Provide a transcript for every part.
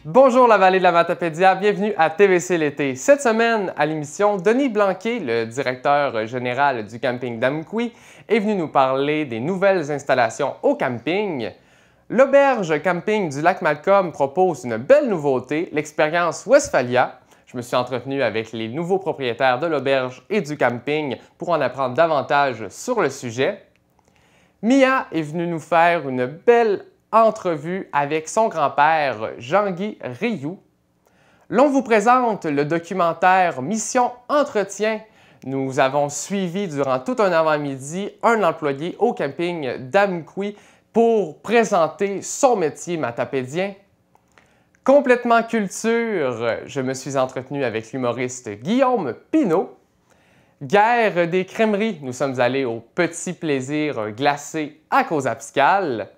Bonjour la vallée de la Matapédia, bienvenue à TVC l'été. Cette semaine, à l'émission, Denis Blanquet, le directeur général du camping d'Amkoui, est venu nous parler des nouvelles installations au camping. L'auberge camping du lac Malcolm propose une belle nouveauté, l'expérience Westphalia. Je me suis entretenu avec les nouveaux propriétaires de l'auberge et du camping pour en apprendre davantage sur le sujet. Mia est venue nous faire une belle entrevue avec son grand-père, Jean-Guy Rioux. L'on vous présente le documentaire Mission Entretien. Nous avons suivi durant tout un avant-midi un employé au camping d'Amkoui pour présenter son métier matapédien. Complètement culture, je me suis entretenu avec l'humoriste Guillaume Pinault. Guerre des crèmeries, nous sommes allés au Petit Plaisir glacé à Causa-Piscale.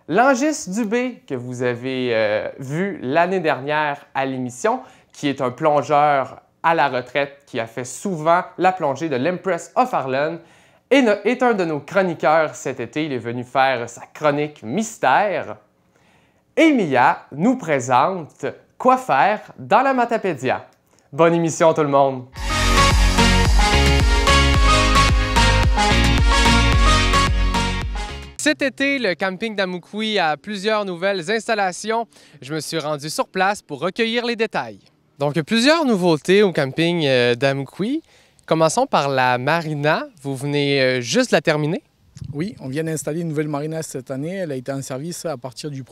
Langis Dubé, que vous avez vu l'année dernière à l'émission, qui est un plongeur à la retraite qui a fait souvent la plongée de l'Empress of Ireland, est un de nos chroniqueurs cet été. Il est venu faire sa chronique mystère. Et Mia nous présente Quoi faire dans la Matapédia. Bonne émission tout le monde! Cet été, le camping d'Amkoui a plusieurs nouvelles installations. Je me suis rendu sur place pour recueillir les détails. Donc, plusieurs nouveautés au camping d'Amkoui. Commençons par la marina. Vous venez juste de la terminer? Oui, on vient d'installer une nouvelle marina cette année. Elle a été en service à partir du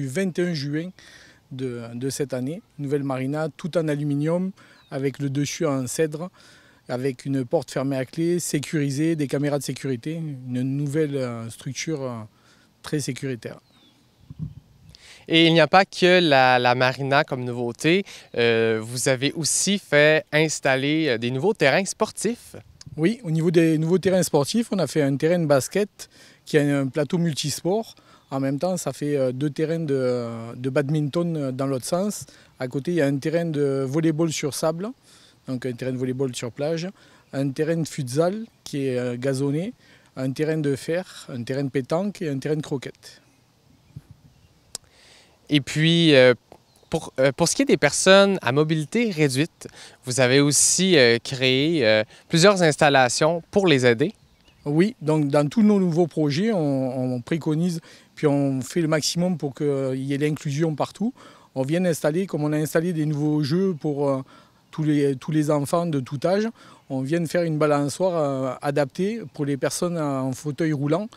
21 juin de cette année. Une nouvelle marina, tout en aluminium, avec le dessus en cèdre, avec une porte fermée à clé, sécurisée, des caméras de sécurité, une nouvelle structure très sécuritaire. Et il n'y a pas que la marina comme nouveauté, vous avez aussi fait installer des nouveaux terrains sportifs. Oui, au niveau des nouveaux terrains sportifs, on a fait un terrain de basket qui a un plateau multisport. En même temps, ça fait deux terrains de badminton dans l'autre sens. À côté, il y a un terrain de volleyball sur sable. Donc un terrain de volleyball sur plage, un terrain de futsal qui est gazonné, un terrain de fer, un terrain de pétanque et un terrain de croquettes. Et puis, pour ce qui est des personnes à mobilité réduite, vous avez aussi créé plusieurs installations pour les aider. Oui, donc dans tous nos nouveaux projets, on préconise, puis on fait le maximum pour qu'il y ait l'inclusion partout. On vient d'installer, comme on a installé des nouveaux jeux pour tous les enfants de tout âge, on vient de faire une balançoire adaptée pour les personnes en fauteuil roulant.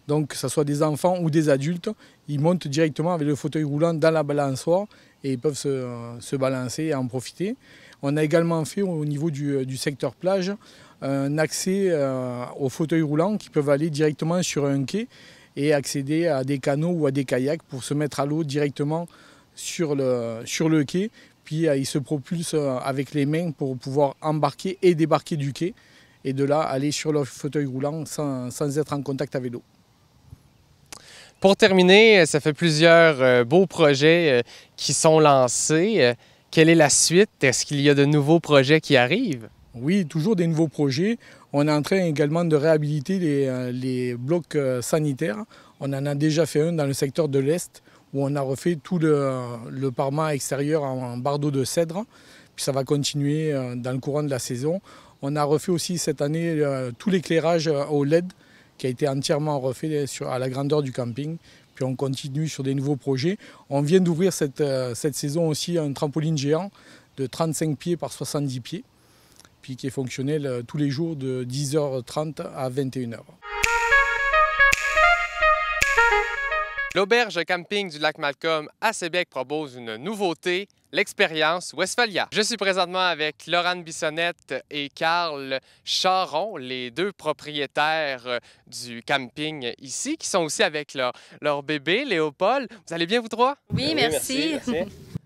Donc que ce soit des enfants ou des adultes, ils montent directement avec le fauteuil roulant dans la balançoire et ils peuvent se balancer et en profiter. On a également fait au niveau du secteur plage un accès aux fauteuils roulants qui peuvent aller directement sur un quai et accéder à des canots ou à des kayaks pour se mettre à l'eau directement sur le quai. Puis ils se propulsent avec les mains pour pouvoir embarquer et débarquer du quai et de là aller sur leur fauteuil roulant sans être en contact avec l'eau. Pour terminer, ça fait plusieurs beaux projets qui sont lancés. Quelle est la suite? Est-ce qu'il y a de nouveaux projets qui arrivent? Oui, toujours des nouveaux projets. On est en train également de réhabiliter les blocs sanitaires. On en a déjà fait un dans le secteur de l'Est, où on a refait tout le parement extérieur en bardeaux de cèdre. Puis ça va continuer dans le courant de la saison. On a refait aussi cette année tout l'éclairage au LED qui a été entièrement refait à la grandeur du camping. Puis on continue sur des nouveaux projets. On vient d'ouvrir cette saison aussi un trampoline géant de 35 pieds par 70 pieds, puis qui est fonctionnel tous les jours de 10h30 à 21h. L'auberge camping du lac Malcolm à Sébec propose une nouveauté, l'expérience Westphalia. Je suis présentement avec Laurent Bissonnette et Carl Charon, les deux propriétaires du camping ici, qui sont aussi avec leur bébé, Léopold. Vous allez bien, vous trois? Oui, merci.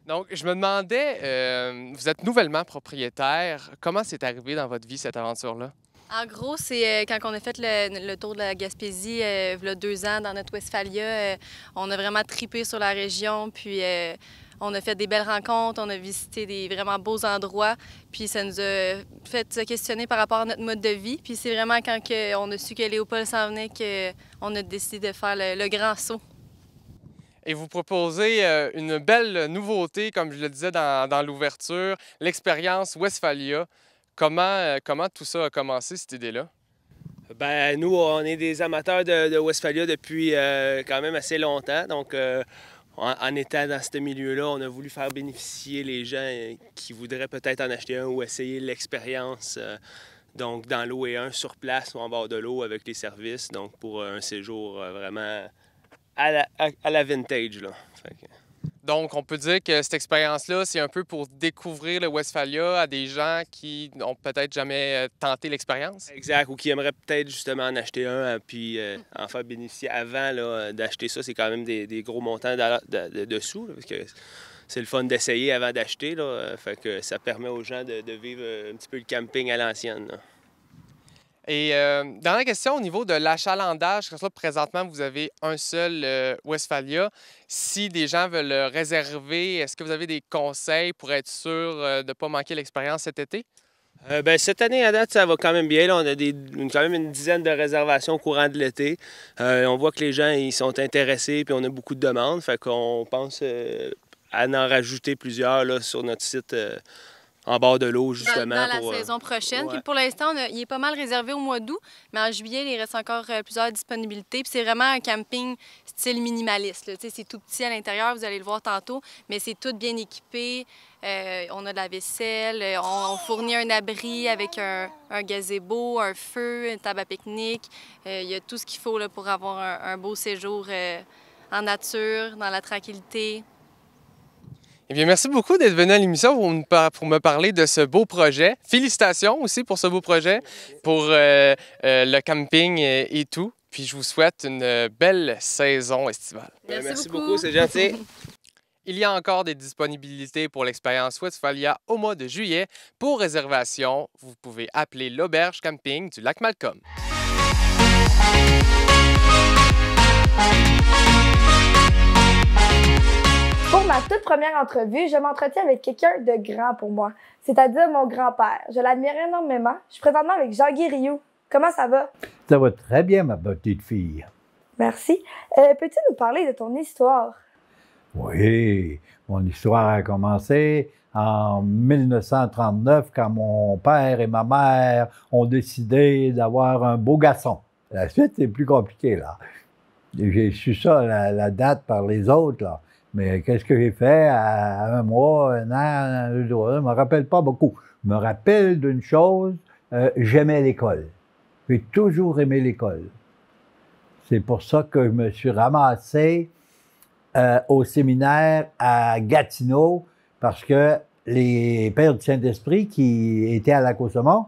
Donc, je me demandais, vous êtes nouvellement propriétaire. Comment c'est arrivé dans votre vie, cette aventure-là? En gros, c'est quand on a fait le tour de la Gaspésie, il y a 2 ans, dans notre Westphalia, on a vraiment tripé sur la région, puis on a fait des belles rencontres, on a visité des vraiment beaux endroits, puis ça nous a fait se questionner par rapport à notre mode de vie. Puis c'est vraiment quand on a su que Léopold s'en venait qu'on a décidé de faire le grand saut. Et vous proposez une belle nouveauté, comme je le disais dans l'ouverture, l'expérience Westphalia. Comment tout ça a commencé, cette idée-là? Ben, nous, on est des amateurs de Westphalia depuis quand même assez longtemps. Donc, en étant dans ce milieu-là, on a voulu faire bénéficier les gens qui voudraient peut-être en acheter un ou essayer l'expérience. Donc, dans l'eau et un sur place ou en bord de l'eau avec les services. Donc, pour un séjour vraiment à la vintage, là. Donc, on peut dire que cette expérience-là, c'est un peu pour découvrir le Westphalia à des gens qui n'ont peut-être jamais tenté l'expérience? Exact, ou qui aimeraient peut-être justement en acheter un, puis en faire bénéficier avant d'acheter ça. C'est quand même des gros montants de sous, là, parce que c'est le fun d'essayer avant d'acheter. Fait que ça permet aux gens de vivre un petit peu le camping à l'ancienne. Et dernière question, au niveau de l'achalandage, parce que là, présentement, vous avez un seul Westphalia. Si des gens veulent le réserver, est-ce que vous avez des conseils pour être sûr de ne pas manquer l'expérience cet été? Ben, cette année, à date, ça va quand même bien. Là, on a quand même une dizaine de réservations au courant de l'été. On voit que les gens ils sont intéressés puis on a beaucoup de demandes. Fait qu'on pense à en rajouter plusieurs là, sur notre site en bord de l'eau, justement. Dans la saison prochaine. Ouais. Puis pour l'instant, il est pas mal réservé au mois d'août, mais en juillet, il reste encore plusieurs disponibilités. Puis c'est vraiment un camping style minimaliste. C'est tout petit à l'intérieur, vous allez le voir tantôt, mais c'est tout bien équipé. On a de la vaisselle, on fournit un abri avec un gazebo, un feu, une table à pique-nique. Il y a tout ce qu'il faut là, pour avoir un beau séjour en nature, dans la tranquillité. Eh bien, merci beaucoup d'être venu à l'émission pour me parler de ce beau projet. Félicitations aussi pour ce beau projet, pour le camping et tout. Puis je vous souhaite une belle saison estivale. Merci beaucoup, c'est gentil. Il y a encore des disponibilités pour l'expérience Westphalia au mois de juillet. Pour réservation, vous pouvez appeler l'auberge camping du lac Malcolm. Pour ma toute première entrevue, je m'entretiens avec quelqu'un de grand pour moi, c'est-à-dire mon grand-père. Je l'admire énormément. Je suis présentement avec Jean-Guy Rioux. Comment ça va? Ça va très bien, ma petite fille. Merci. Peux-tu nous parler de ton histoire? Oui, mon histoire a commencé en 1939 quand mon père et ma mère ont décidé d'avoir un beau garçon. La suite est plus compliquée, là. J'ai su ça, la date, par les autres, là. Mais qu'est-ce que j'ai fait à un mois, un an, 2 ans? Je ne me rappelle pas beaucoup. Je me rappelle d'une chose, j'aimais l'école. J'ai toujours aimé l'école. C'est pour ça que je me suis ramassé au séminaire à Gatineau, parce que les pères du Saint-Esprit qui étaient à Lac-Aux-Saumons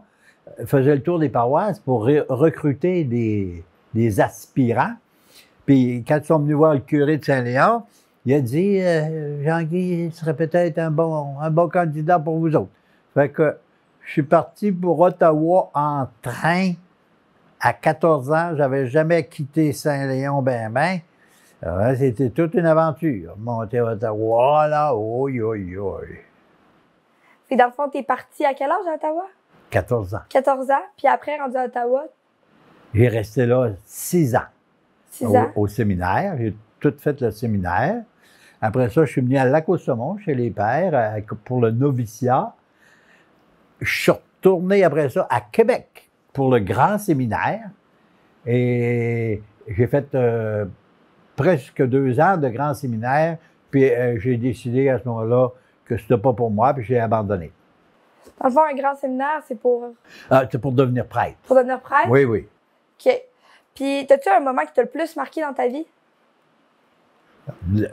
faisaient le tour des paroisses pour recruter des aspirants. Puis quand ils sont venus voir le curé de Saint-Léon, il a dit Jean-Guy serait peut-être un bon candidat pour vous autres. Fait que je suis parti pour Ottawa en train à 14 ans. J'avais jamais quitté Saint-Léon ben. C'était toute une aventure. Monter à Ottawa, là, oi. Et dans le fond, t'es parti à quel âge à Ottawa? 14 ans. 14 ans. Puis après, rendu à Ottawa? J'ai resté là 6 ans. 6 ans? Au séminaire. J'ai tout fait le séminaire. Après ça, je suis venu à Lac-Aux-Saumons, chez les pères, pour le noviciat. Je suis retourné après ça à Québec pour le grand séminaire. Et j'ai fait presque 2 ans de grand séminaire. Puis j'ai décidé à ce moment-là que c'était pas pour moi, puis j'ai abandonné. Dans le fond, un grand séminaire, c'est pour... C'est pour devenir prêtre. Pour devenir prêtre? Oui. OK. Puis, as-tu un moment qui t'a le plus marqué dans ta vie?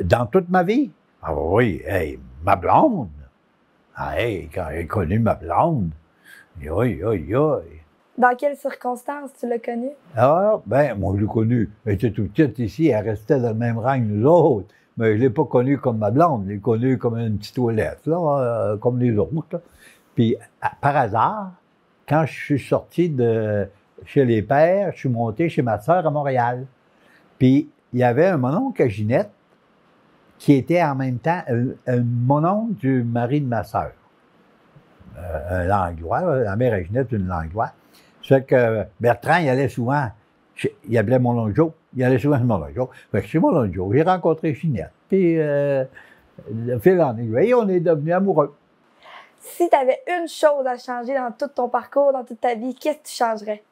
Dans toute ma vie? Ah oui, hey, ma blonde. Ah, hey, quand j'ai connu ma blonde. Oui. Dans quelles circonstances tu l'as connue? Ah, ben, moi, je l'ai connue. Elle était toute petite ici, elle restait dans le même rang que nous autres. Mais je ne l'ai pas connue comme ma blonde, je l'ai connue comme une petite toilette, là, comme les autres. Là. Puis, par hasard, quand je suis sorti de chez les pères, je suis monté chez ma sœur à Montréal. Puis, il y avait mon oncle à Ginette qui était en même temps un mononcle du mari de ma sœur. Un Langlois, la mère à Ginette, une Langlois. Ça fait que Bertrand, il allait souvent, il appelait mon oncle Joe, Il allait souvent chez Moulin Joe. Fait que chez Moulin Joe, j'ai rencontré Ginette. Puis, le fil en aiguille, on est devenus amoureux. Si tu avais une chose à changer dans tout ton parcours, dans toute ta vie, qu'est-ce que tu changerais?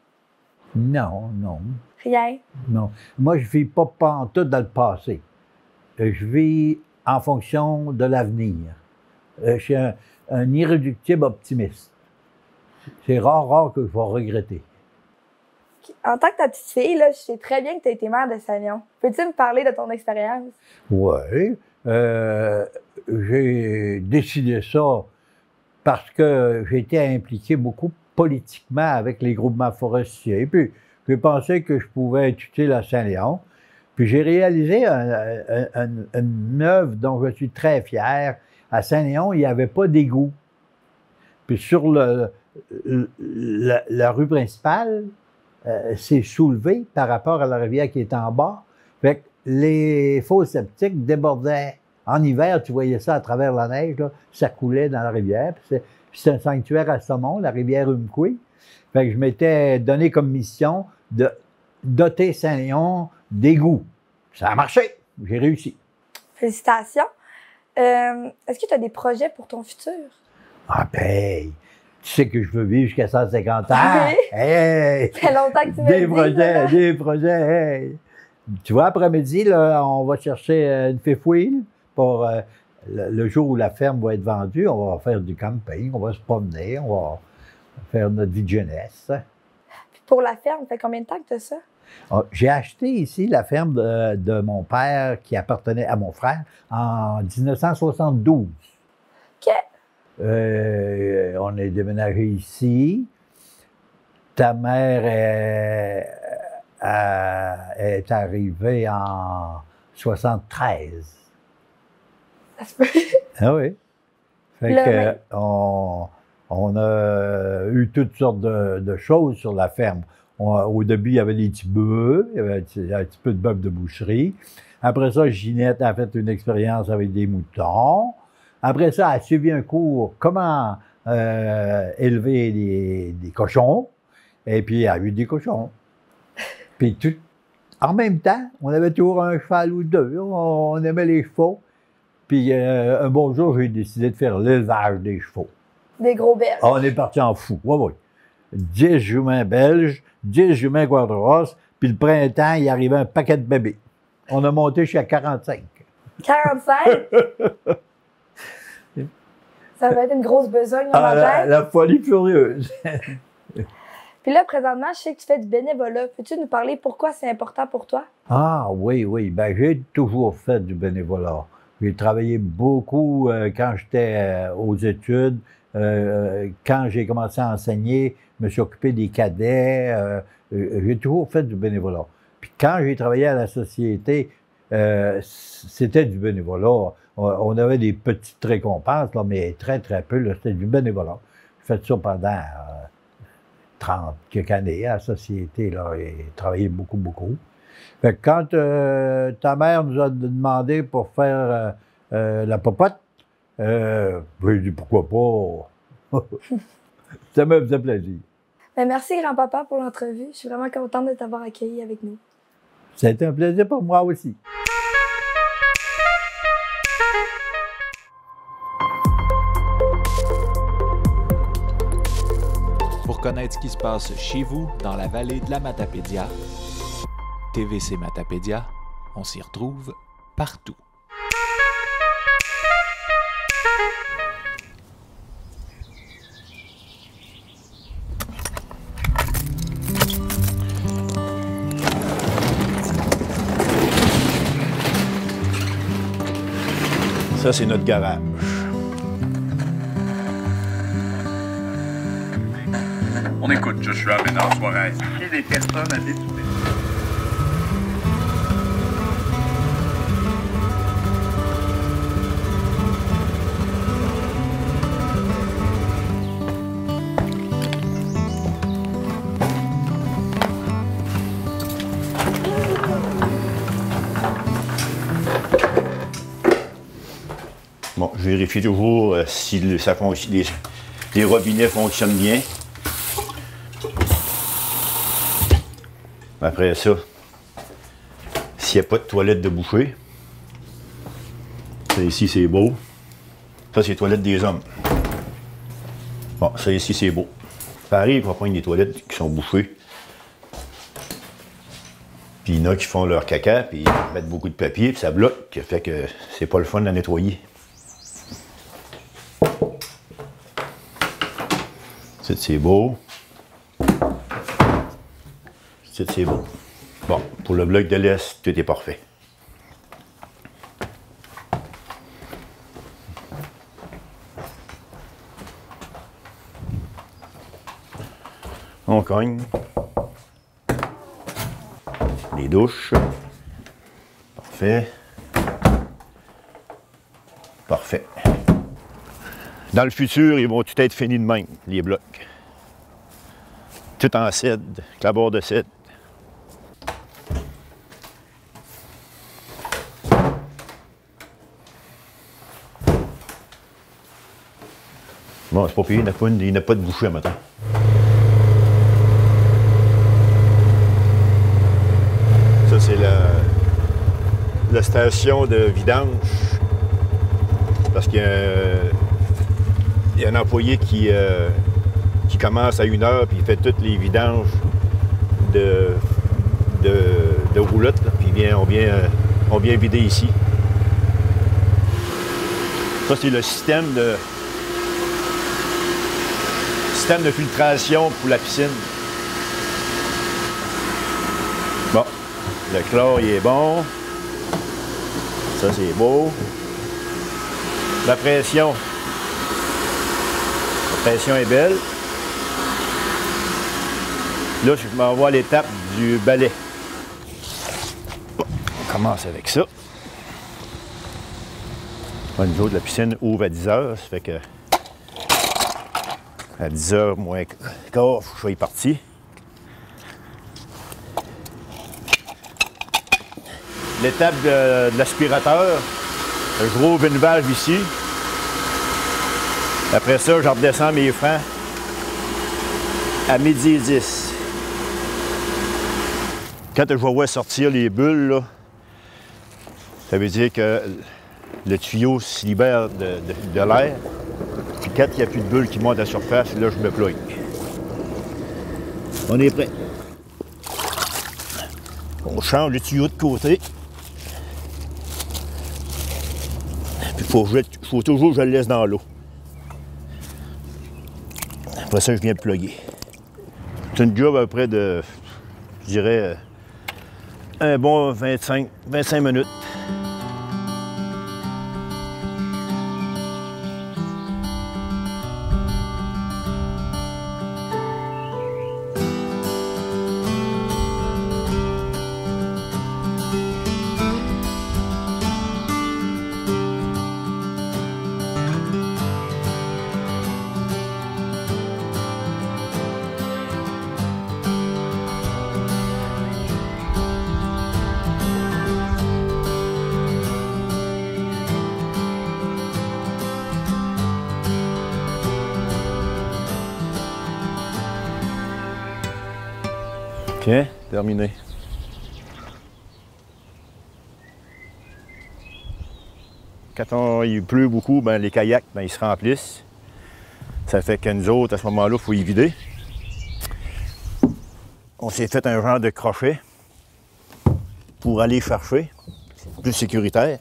Non, non, Rien. non. Moi, je ne vis pas pantoute dans le passé. Je vis en fonction de l'avenir. Je suis un irréductible optimiste. C'est rare que je vais regretter. En tant que ta petite fille, là, je sais très bien que tu as été mère de Sanion. Peux-tu me parler de ton expérience? Oui. J'ai décidé ça parce que j'étais impliqué beaucoup politiquement avec les groupements forestiers. Puis, j'ai pensé que je pouvais être utile à Saint-Léon. Puis, j'ai réalisé une œuvre dont je suis très fier. À Saint-Léon, il n'y avait pas d'égout. Puis, sur la rue principale, c'est soulevé par rapport à la rivière qui est en bas. Fait que les fosses septiques débordaient. En hiver, tu voyais ça à travers la neige, là, ça coulait dans la rivière. C'est un sanctuaire à saumon, la rivière Umpqui. Fait que je m'étais donné comme mission de doter Saint-Léon d'égouts. Ça a marché. J'ai réussi. Félicitations. Est-ce que tu as des projets pour ton futur? Ah ben, tu sais que je veux vivre jusqu'à 150 ans. Oui. Hey! Ça fait longtemps que tu me Des projets, hey! Tu vois, après-midi, là, on va chercher une fifouille pour le jour où la ferme va être vendue. On va faire du camping, on va se promener, on va faire notre vie de jeunesse. Puis pour la ferme, ça fait combien de temps que tu as ça? J'ai acheté ici la ferme de mon père qui appartenait à mon frère en 1972. OK. On est déménagé ici. Ta mère est arrivée en 73. Ça se peut. Ah oui. Fait que on a eu toutes sortes de choses sur la ferme. Au début, il y avait des petits bœufs, il y avait un petit peu de bœufs de boucherie. Après ça, Ginette a fait une expérience avec des moutons. Après ça, elle a suivi un cours comment élever des cochons. Et puis, elle a eu des cochons. Puis, en même temps, on avait toujours un cheval ou deux. On aimait les chevaux. Puis, un bon jour, j'ai décidé de faire l'élevage des chevaux. Des gros berges. On est parti en fou. Oui, oui. 10 juments belges, 10 juments quadros. Puis, le printemps, il arrivait un paquet de bébés. On a monté jusqu'à 45. 45? Ça va être une grosse besogne en matin. La folie furieuse. Puis là, présentement, je sais que tu fais du bénévolat. Peux-tu nous parler pourquoi c'est important pour toi? Ah oui, oui. Ben, j'ai toujours fait du bénévolat. J'ai travaillé beaucoup quand j'étais aux études. Quand j'ai commencé à enseigner, je me suis occupé des cadets. J'ai toujours fait du bénévolat. Puis quand j'ai travaillé à la société, c'était du bénévolat. On avait des petites récompenses, là, mais très, très peu. C'était du bénévolat. J'ai fait ça pendant 30 quelques années à la société, là, et travaillé beaucoup, beaucoup. Fait que quand ta mère nous a demandé pour faire la popote, j'ai dit pourquoi pas. Ça me faisait plaisir. Ben, merci, grand-papa, pour l'entrevue. Je suis vraiment contente de t'avoir accueilli avec nous. Ça a été un plaisir pour moi aussi. Pour connaître ce qui se passe chez vous, dans la vallée de la Matapédia, TVC Matapédia, on s'y retrouve partout. Ça, c'est notre garage. On écoute Joshua Ménard-Suarez. Il y a des personnes à détourner. Bon, je vérifie toujours si les robinets fonctionnent bien. Après ça, s'il n'y a pas de toilette de boucher. Ça ici, c'est beau. Ça, c'est les toilettes des hommes. Bon, ça ici, c'est beau. Ça arrive, on va prendre des toilettes qui sont bouchées. Puis il y en a qui font leur caca, puis ils mettent beaucoup de papier, puis ça bloque, fait que c'est pas le fun de la nettoyer. C'est beau. C'est beau. Bon, pour le bloc de l'Est, tout est parfait. On cogne. Les douches. Parfait. Parfait. Dans le futur, ils vont tout être finis de même, les blocs. Tout en cèdre, clapboard de cèdre. Bon, c'est pas pire, il n'y a pas de bouchée à matin. Ça, c'est la station de vidange. Parce qu'il y a un employé qui commence à 1h puis il fait toutes les vidanges de roulotte. Puis on vient vider ici. Ça, c'est le système de filtration pour la piscine. Bon, le chlore, il est bon. Ça, c'est beau. La pression est belle. Là, je m'envoie à l'étape du balai. Bon, on commence avec ça. Bon, nous autres, la piscine ouvre à 10h, ça fait que à 10h moins quart, il faut que je sois parti. L'étape de l'aspirateur, je rouvre une valve ici. Après ça, je redescends mes freins à 12h10. Quand je vois sortir les bulles, là, ça veut dire que le tuyau se libère de l'air. Puis quand il n'y a plus de bulles qui montent à la surface, là, je me ploie. On est prêt. On change le tuyau de côté. Puis il faut toujours que je le laisse dans l'eau. Après ça, je viens de plugger. C'est une job à peu près de, je dirais, un bon 25 minutes. OK, terminé. Quand il pleut beaucoup, ben, les kayaks ils se remplissent. Ça fait que nous autres, à ce moment-là, il faut y vider. On s'est fait un genre de crochet pour aller chercher. C'est plus sécuritaire.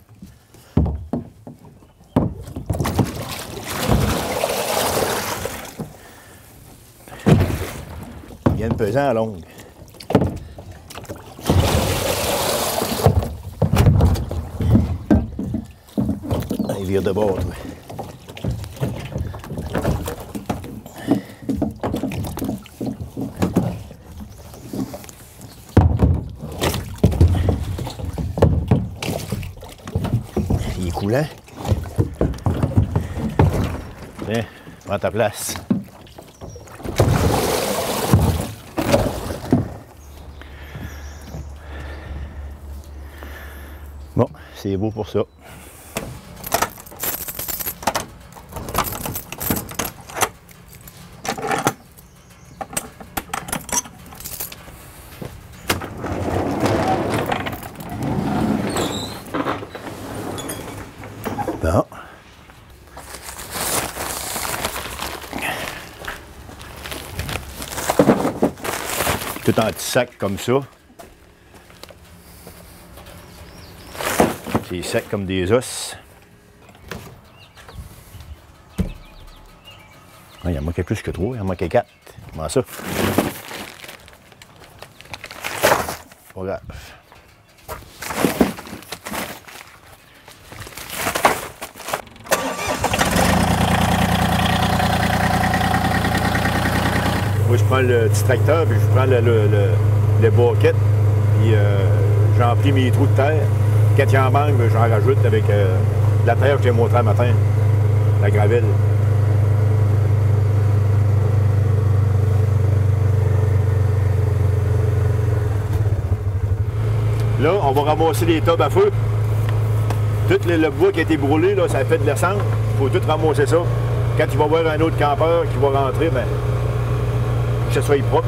Il y a une pesant à longue. Il vire de bord, toi. Il est coulant. Tiens, prends ta place. Bon, c'est beau pour ça. tout anti-sac comme ça. C'est sec comme des os. Ah, il en manquait plus que 3, il en manquait 4. Comment ça? Pas grave. Moi, je prends le petit tracteur, puis je prends le bucket, puis j'emplis mes trous de terre. Quand il en manque, j'en rajoute avec la terre que j'ai montré un matin, la gravelle. Là, on va ramasser les tubs à feu. Tout le bois qui a été brûlé, là, ça fait de l'essence. Il faut tout ramasser ça. Quand il va y avoir un autre campeur qui va rentrer, bien, que ce soit propre.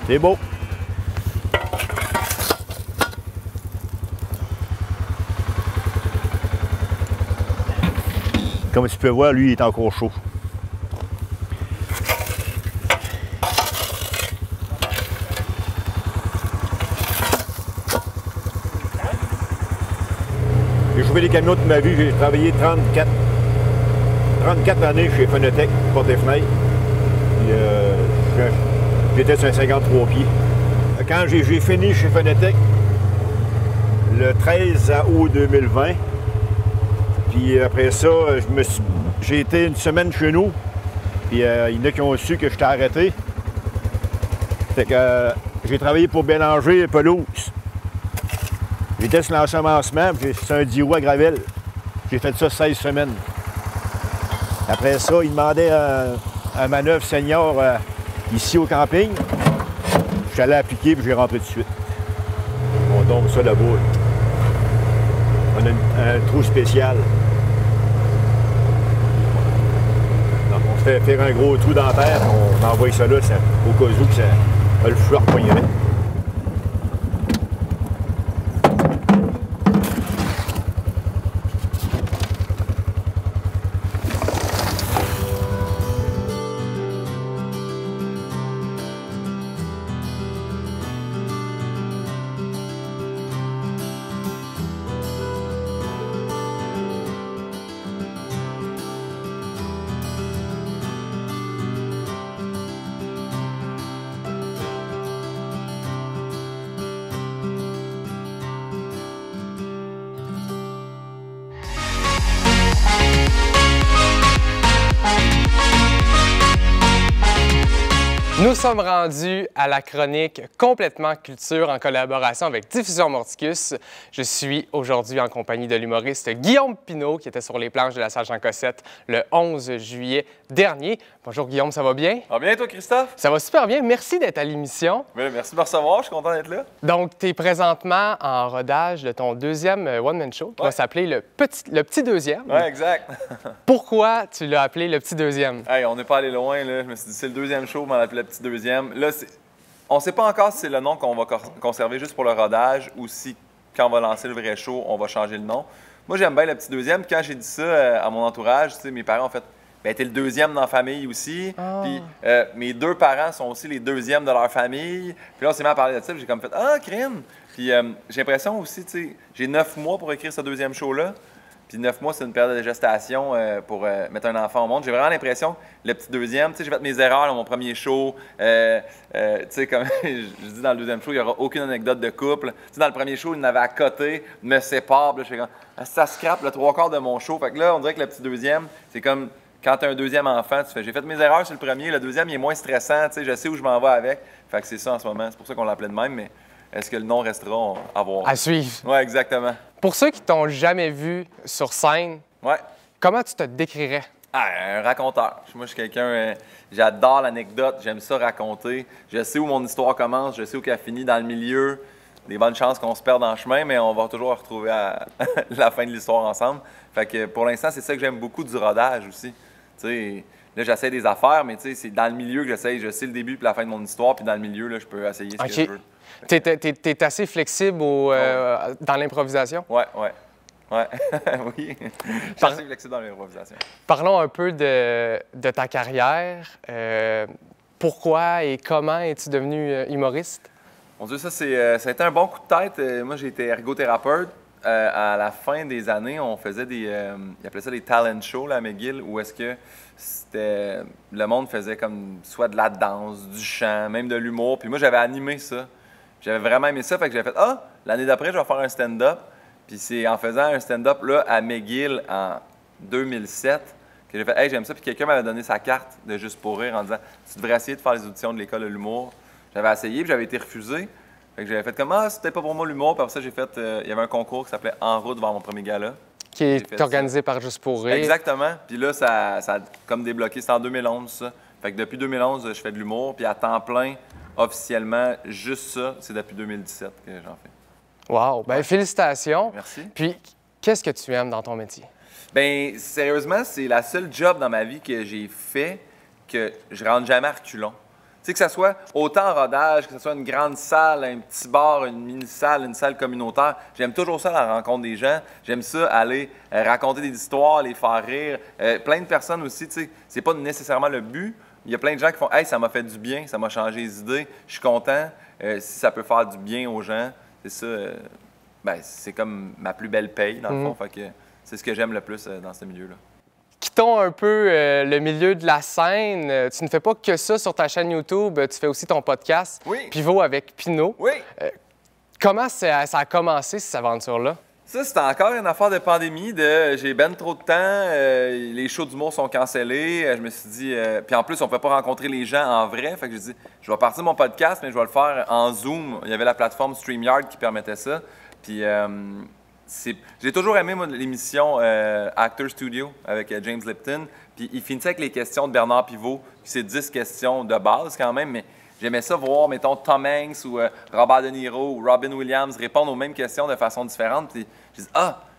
C'est beau. Comme tu peux voir, lui, il est encore chaud. J'ai chauffé les camions toute ma vie. J'ai travaillé 34 années chez Phenotech, porte des fenêtres. J'étais sur un 53 pieds. Quand j'ai fini chez Phenotech, le 13 août 2020, puis après ça, j'ai été une semaine chez nous, puis il y en a qui ont su que j'étais arrêté. Fait que j'ai travaillé pour Bélanger et Pelouse. J'étais sur l'ensemencement, puis c'est un 10 roues à Gravel. J'ai fait ça 16 semaines. Après ça, ils demandaient un manœuvre senior ici au camping. Je suis allé appliquer, puis j'ai rentré tout de suite. On tombe ça là-bas. On a un trou spécial. Donc, on se fait faire un gros trou dans la terre, on envoie ça là, au cas où que ça le feu repoignerait. Nous sommes rendus à la chronique Complètement Culture en collaboration avec Diffusion Morticus. Je suis aujourd'hui en compagnie de l'humoriste Guillaume Pinault qui était sur les planches de la salle Jean Cossette le 11 juillet dernier. Bonjour Guillaume, ça va bien? Ça va bien toi Christophe? Ça va super bien, merci d'être à l'émission. Merci de me recevoir, je suis content d'être là. Donc, tu es présentement en rodage de ton deuxième one-man show qui va s'appeler le petit deuxième. Oui, exact. Pourquoi tu l'as appelé le petit deuxième? Hey, on n'est pas allé loin, là. Je me suis dit c'est le deuxième show, on va l'appeler le petit deuxième. Là, on ne sait pas encore si c'est le nom qu'on va conserver juste pour le rodage ou si, quand on va lancer le vrai show, on va changer le nom. Moi, j'aime bien le petit deuxième. Puis quand j'ai dit ça à mon entourage, tu sais, mes parents ont fait « Ben, t'es le deuxième dans la famille aussi. Oh. Puis mes deux parents sont aussi les deuxièmes de leur famille. Puis là, on s'est mis à parler de ça. Puis j'ai comme fait « Ah, crime! » Puis j'ai l'impression aussi, tu sais, j'ai 9 mois pour écrire ce deuxième show-là. Puis 9 mois, c'est une période de gestation pour mettre un enfant au monde. J'ai vraiment l'impression, le petit deuxième, tu sais, j'ai fait mes erreurs dans mon premier show. Tu sais, comme je dis dans le deuxième show, il n'y aura aucune anecdote de couple. Tu sais, dans le premier show, il n'avait à côté, me sépare. Puis là, je fais comme, ça scrape le 3/4 de mon show. Fait que là, on dirait que le petit deuxième, c'est comme quand tu as un deuxième enfant, tu fais, j'ai fait mes erreurs sur le premier, le deuxième, il est moins stressant, tu sais, je sais où je m'en vais avec. Fait que c'est ça en ce moment. C'est pour ça qu'on l'appelait de même, mais est-ce que le nom restera à voir? À suivre. Oui, exactement. Pour ceux qui t'ont jamais vu sur scène, comment tu te décrirais? Ah, un raconteur. Moi, je suis quelqu'un, j'adore l'anecdote, j'aime ça raconter. Je sais où mon histoire commence, je sais où elle finit dans le milieu. Des bonnes chances qu'on se perde en chemin, mais on va toujours retrouver à la fin de l'histoire ensemble. Fait que pour l'instant, c'est ça que j'aime beaucoup du rodage aussi. Tu sais, là, j'essaie des affaires, mais tu sais, c'est dans le milieu que j'essaie. Je sais le début puis la fin de mon histoire, puis dans le milieu, là, je peux essayer ce que je veux. T'es assez flexible dans l'improvisation? Ouais. Oui. Je suis assez flexible dans l'improvisation. Parlons un peu de ta carrière. Pourquoi et comment es-tu devenu humoriste? Mon Dieu, ça a été un bon coup de tête. Moi, j'ai été ergothérapeute. À la fin des années, on faisait ils appelaient ça des talent shows là, à McGill, où est-ce que le monde faisait comme soit de la danse, du chant, même de l'humour. Puis moi, j'avais animé ça. J'avais vraiment aimé ça. Fait que j'avais fait l'année d'après, je vais faire un stand-up. Puis c'est en faisant un stand-up là, à McGill en 2007 que j'ai fait hey, j'aime ça. Puis quelqu'un m'avait donné sa carte de Juste pour rire en disant tu devrais essayer de faire les auditions de l'école de l'humour. J'avais essayé, puis j'avais été refusé. Fait que j'avais fait comme c'était pas pour moi l'humour. Puis après ça, j'ai fait. Il y avait un concours qui s'appelait En route vers mon premier gala. Qui est organisé par Juste pour rire. Exactement. Puis là, ça a comme débloqué. C'était en 2011, ça. Fait que depuis 2011, je fais de l'humour. Puis à temps plein, officiellement, juste ça, c'est depuis 2017 que j'en fais. Wow! Bien, félicitations. Merci. Puis, qu'est-ce que tu aimes dans ton métier? Bien, sérieusement, c'est la seule job dans ma vie que j'ai fait que je rentre jamais à reculons. Tu sais, que ce soit autant en rodage, que ce soit une grande salle, un petit bar, une mini-salle, une salle communautaire, j'aime toujours ça, la rencontre des gens. J'aime ça, aller raconter des histoires, les faire rire. Plein de personnes aussi, tu sais, c'est pas nécessairement le but. Il y a plein de gens qui font « Hey, ça m'a fait du bien, ça m'a changé les idées, je suis content. Si ça peut faire du bien aux gens, c'est ça, c'est comme ma plus belle paye, dans le fond. Fait que c'est ce que j'aime le plus dans ce milieu-là. Quittons un peu le milieu de la scène. Tu ne fais pas que ça sur ta chaîne YouTube, tu fais aussi ton podcast Pivot avec Pinot. Oui. Comment ça a commencé, cette aventure-là? Ça, c'était encore une affaire de pandémie, j'ai ben trop de temps, les shows d'humour sont cancellés, je me suis dit, puis en plus, on ne peut pas rencontrer les gens en vrai, fait que j'ai dit, je vais partir mon podcast, mais je vais le faire en Zoom. Il y avait la plateforme StreamYard qui permettait ça, puis j'ai toujours aimé l'émission Actor Studio avec James Lipton, puis il finissait avec les questions de Bernard Pivot, puis c'est 10 questions de base quand même, mais j'aimais ça voir, mettons, Tom Hanks ou Robert De Niro ou Robin Williams répondre aux mêmes questions de façon différente. Puis j'ai dit,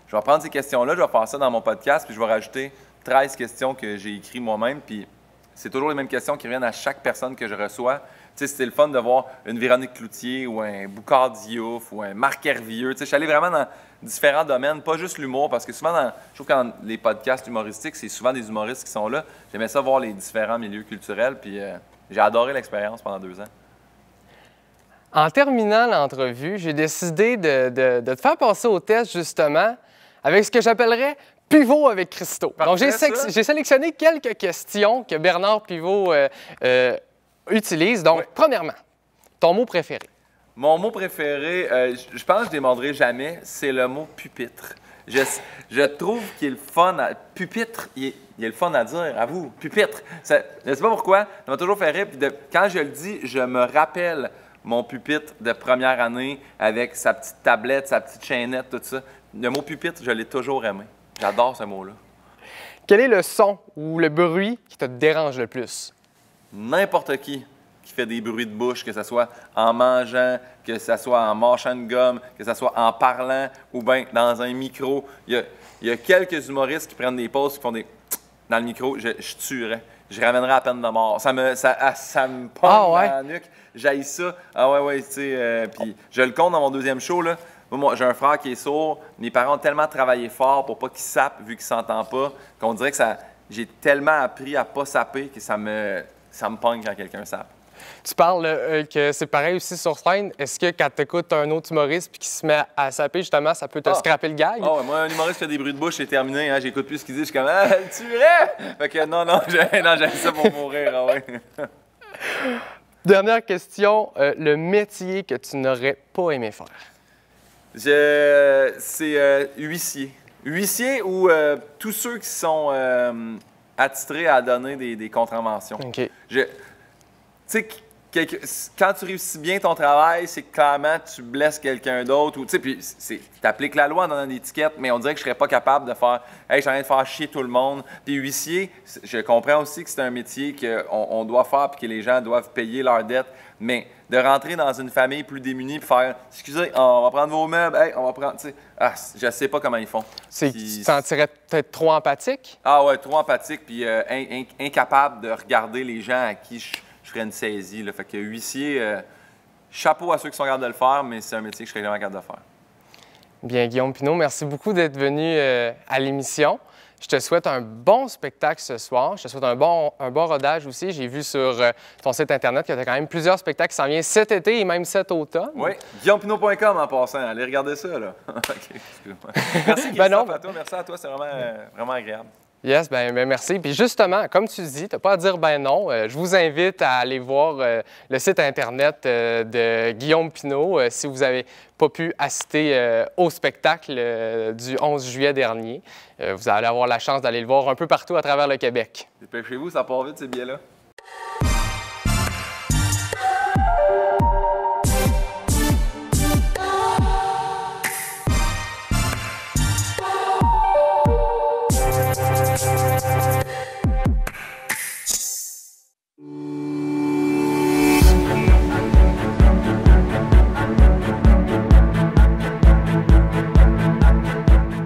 je vais prendre ces questions-là, je vais faire ça dans mon podcast, puis je vais rajouter 13 questions que j'ai écrites moi-même. Puis c'est toujours les mêmes questions qui reviennent à chaque personne que je reçois. Tu sais, c'était le fun de voir une Véronique Cloutier ou un Boucard Diouf ou un Marc Hervieux. Tu sais, je suis allé vraiment dans différents domaines, pas juste l'humour, parce que souvent, je trouve que dans les podcasts humoristiques, c'est souvent des humoristes qui sont là. J'aimais ça voir les différents milieux culturels, puis j'ai adoré l'expérience pendant 2 ans. En terminant l'entrevue, j'ai décidé de te faire passer au test, justement, avec ce que j'appellerais Pivot avec Christo. Parfait. Donc, j'ai sélectionné quelques questions que Bernard Pivot utilise. Donc, premièrement, ton mot préféré? Mon mot préféré, je pense que je ne démordrai jamais, c'est le mot pupitre. Je trouve qu'il est le fun à... Pupitre, il est le fun à dire, à vous, pupitre. Je ne sais pas pourquoi, ça m'a toujours fait rire. Puis quand je le dis, je me rappelle mon pupitre de première année avec sa petite tablette, sa petite chaînette, tout ça. Le mot pupitre, je l'ai toujours aimé. J'adore ce mot-là. Quel est le son ou le bruit qui te dérange le plus? N'importe qui fait des bruits de bouche, que ce soit en mangeant, que ce soit en mâchant une gomme, que ce soit en parlant ou bien dans un micro. Il y a quelques humoristes qui prennent des pauses, qui font des dans le micro, je tuerais. Je ramènerais à peine de mort. Ça me pogne dans la nuque. J'haïs ça. Tu sais. Puis je le compte dans mon 2e show, là. Moi, j'ai un frère qui est sourd. Mes parents ont tellement travaillé fort pour pas qu'il sappe, vu qu'il s'entend pas, qu'on dirait que j'ai tellement appris à pas saper que ça me pogne quand quelqu'un sape. Tu parles que c'est pareil aussi sur scène. Est-ce que quand tu écoutes un autre humoriste puis qui se met à saper, justement, ça peut te scraper le gag? Moi, un humoriste qui fait des bruits de bouche, c'est terminé. Hein, j'écoute plus ce qu'il dit. Je suis comme, le tuerais! Fait que non, j'aime ça pour mourir. Dernière question. Le métier que tu n'aurais pas aimé faire? C'est huissier. Huissier ou tous ceux qui sont attitrés à donner des contraventions. OK. Tu sais, quand tu réussis bien ton travail, c'est que clairement tu blesses quelqu'un d'autre. Tu sais, puis tu appliques la loi dans une étiquette, mais on dirait que je serais pas capable de faire « Hey, j'ai envie de faire chier tout le monde ». Puis huissier, je comprends aussi que c'est un métier qu'on doit faire puis que les gens doivent payer leurs dettes, mais de rentrer dans une famille plus démunie et faire « Excusez, on va prendre vos meubles, hey, on va prendre… » tu sais, je sais pas comment ils font. Tu te sentirais peut-être trop empathique? Ah ouais, trop empathique puis incapable de regarder les gens à qui je ferais une saisie. Là. Fait que huissier, chapeau à ceux qui sont capables de le faire, mais c'est un métier que je serais vraiment capable de faire. Bien, Guillaume Pinault, merci beaucoup d'être venu à l'émission. Je te souhaite un bon spectacle ce soir. Je te souhaite un bon rodage aussi. J'ai vu sur ton site Internet que tu as quand même plusieurs spectacles qui s'en viennent cet été et même cet automne. Oui, guillaumepinault.com en passant. Allez regarder ça, là. OK, excuse-moi. Merci, Christophe, à toi. Merci à toi. C'est vraiment agréable. Yes, ben merci. Puis justement, comme tu dis, tu n'as pas à dire ben non. Je vous invite à aller voir le site Internet de Guillaume Pinault si vous n'avez pas pu assister au spectacle du 11 juillet dernier. Vous allez avoir la chance d'aller le voir un peu partout à travers le Québec. Dépêchez-vous, ça part vite ces billets-là.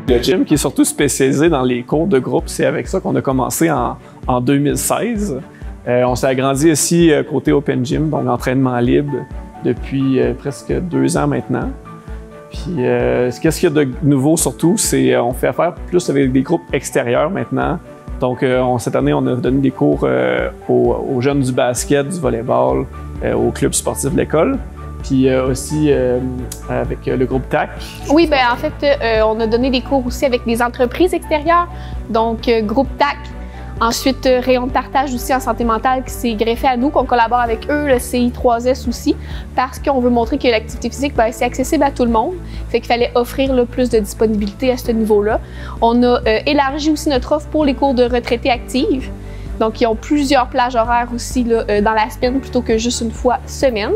Le gym qui est surtout spécialisé dans les cours de groupe, c'est avec ça qu'on a commencé en 2016. On s'est agrandi ici côté Open Gym, donc entraînement libre, depuis presque 2 ans maintenant. Puis qu'est-ce qu'il y a de nouveau surtout, c'est on fait affaire plus avec des groupes extérieurs maintenant. Donc cette année, on a donné des cours aux jeunes du basket, du volleyball, au club sportif de l'école. Puis aussi avec le groupe TAC. Oui, bien en fait, on a donné des cours aussi avec des entreprises extérieures, donc groupe TAC. Ensuite, Rayon de partage aussi en santé mentale qui s'est greffé à nous, qu'on collabore avec eux, le CI3S aussi, parce qu'on veut montrer que l'activité physique, c'est accessible à tout le monde. Fait qu'il fallait offrir plus de disponibilité à ce niveau-là. On a élargi aussi notre offre pour les cours de retraités actifs. Donc, ils ont plusieurs plages horaires aussi là, dans la semaine plutôt que juste une fois semaine.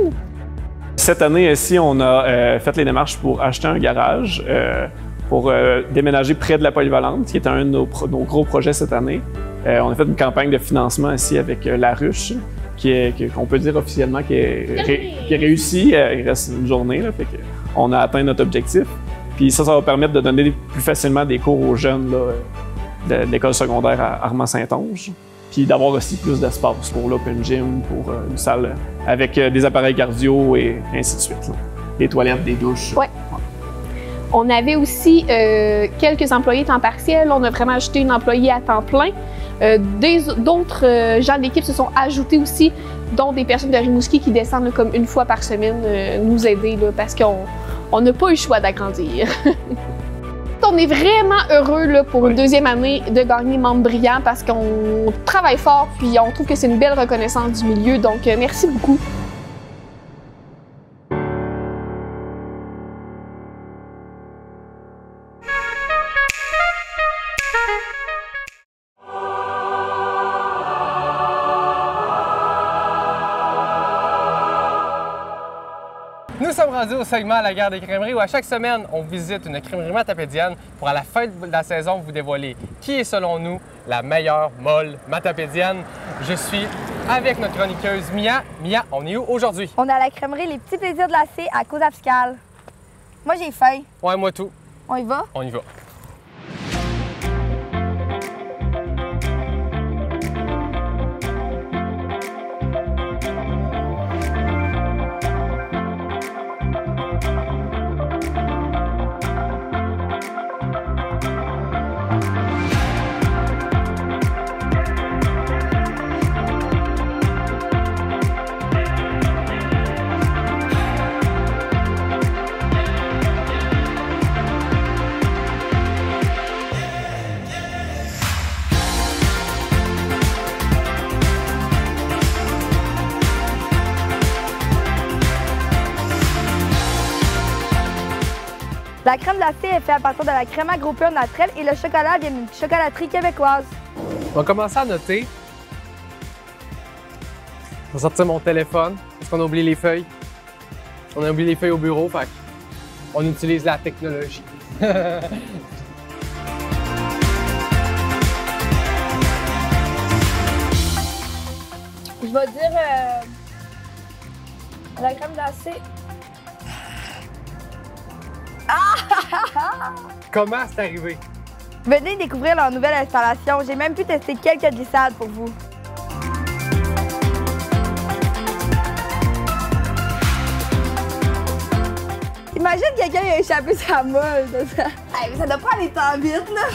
Cette année ici, on a fait les démarches pour acheter un garage, pour déménager près de la polyvalente, qui est un de nos gros projets cette année. On a fait une campagne de financement ici avec La Ruche, qu'on peut dire officiellement qui est réussi. Il reste une journée, là, fait on a atteint notre objectif. Puis ça va permettre de donner plus facilement des cours aux jeunes là, de l'école secondaire à Armand-Saint-Onge. Puis d'avoir aussi plus d'espace pour l'open gym, pour une salle avec des appareils cardio et ainsi de suite. Là. Des toilettes, des douches. Ouais. On avait aussi quelques employés temps partiel. On a vraiment ajouté une employée à temps plein. D'autres gens de l'équipe se sont ajoutés aussi, dont des personnes de Rimouski qui descendent là, comme une fois par semaine nous aider là, parce qu'on n'a pas eu le choix d'agrandir. On est vraiment heureux là, pour une 2e année de gagner membre brillant parce qu'on travaille fort puis on trouve que c'est une belle reconnaissance du milieu. Donc, merci beaucoup. Nous sommes rendus au segment La Guerre des crèmeries où à chaque semaine, on visite une crèmerie matapédienne pour à la fin de la saison vous dévoiler qui est selon nous la meilleure molle matapédienne. Je suis avec notre chroniqueuse Mia. Mia, on est où aujourd'hui? On est à la crèmerie Les Petits Plaisirs de la C à Causa-Fiscale. Moi, j'ai faim. Ouais, moi tout. On y va? On y va. La crème glacée est faite à partir de la crème agro pure naturelle et le chocolat vient d'une chocolaterie québécoise. On va commencer à noter Je vais sortir mon téléphone parce qu'on a oublié les feuilles. On a oublié les feuilles au bureau, fait on utilise la technologie. Je vais dire la crème glacée. Comment c'est arrivé? Venez découvrir leur nouvelle installation. J'ai même pu tester quelques glissades pour vous. Imagine quelqu'un qui a échappé sa molle. Hey, mais ça doit pas aller tant vite, là.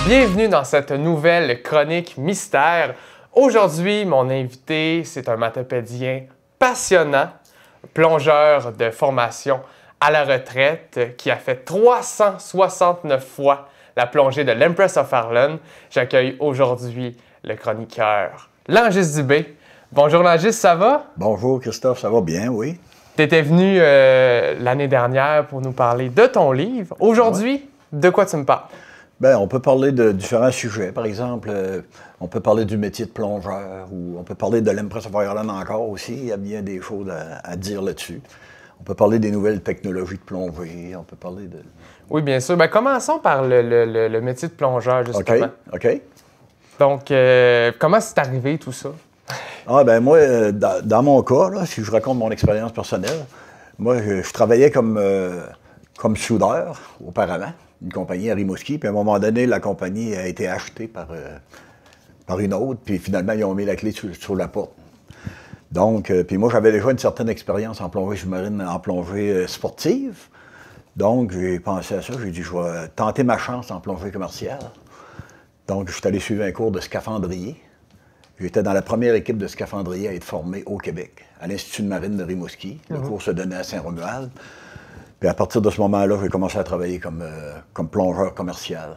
Bienvenue dans cette nouvelle chronique mystère. Aujourd'hui, mon invité, c'est un mathapédien passionnant, plongeur de formation à la retraite qui a fait 369 fois la plongée de l'Empress of Ireland. J'accueille aujourd'hui le chroniqueur Langis Dubé. Bonjour Langis, ça va? Bonjour Christophe, ça va bien, oui. Tu étais venu l'année dernière pour nous parler de ton livre. Aujourd'hui, de quoi tu me parles? Bien, on peut parler de différents sujets. Par exemple, on peut parler du métier de plongeur ou on peut parler de l'Empress of Ireland encore aussi. Il y a bien des choses à dire là-dessus. On peut parler des nouvelles technologies de plongée. On peut parler de... Oui, bien sûr. Bien, commençons par le métier de plongeur, justement. OK. Donc, comment c'est arrivé tout ça? Ah, ben moi, dans mon cas, là, si je raconte mon expérience personnelle, moi, je travaillais comme soudeur auparavant. Une compagnie à Rimouski, puis à un moment donné, la compagnie a été achetée par une autre, puis finalement, ils ont mis la clé sur la porte. Donc, puis moi, j'avais déjà une certaine expérience en plongée sous-marine, en plongée sportive. Donc, j'ai pensé à ça, j'ai dit, je vais tenter ma chance en plongée commerciale. Donc, je suis allé suivre un cours de scaphandrier. J'étais dans la première équipe de scaphandrier à être formé au Québec, à l'Institut de marine de Rimouski. Le cours se donnait à Saint-Romuald. Puis à partir de ce moment-là, j'ai commencé à travailler comme plongeur commercial.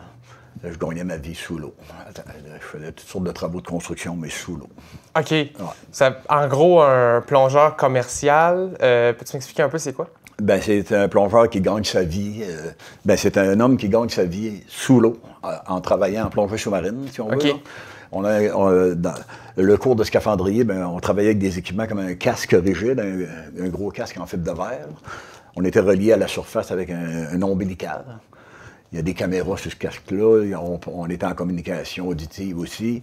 Là, je gagnais ma vie sous l'eau. Je faisais toutes sortes de travaux de construction, mais sous l'eau. OK. Ouais. En gros, un plongeur commercial, peux-tu m'expliquer un peu c'est quoi? Ben, c'est un plongeur qui gagne sa vie. C'est un homme qui gagne sa vie sous l'eau, en travaillant en plongée sous-marine, si on veut. Dans le cours de scaphandrier, on travaillait avec des équipements comme un casque rigide, un gros casque en fibre de verre. On était relié à la surface avec un ombilical. Il y a des caméras sur ce casque-là. On était en communication auditive aussi.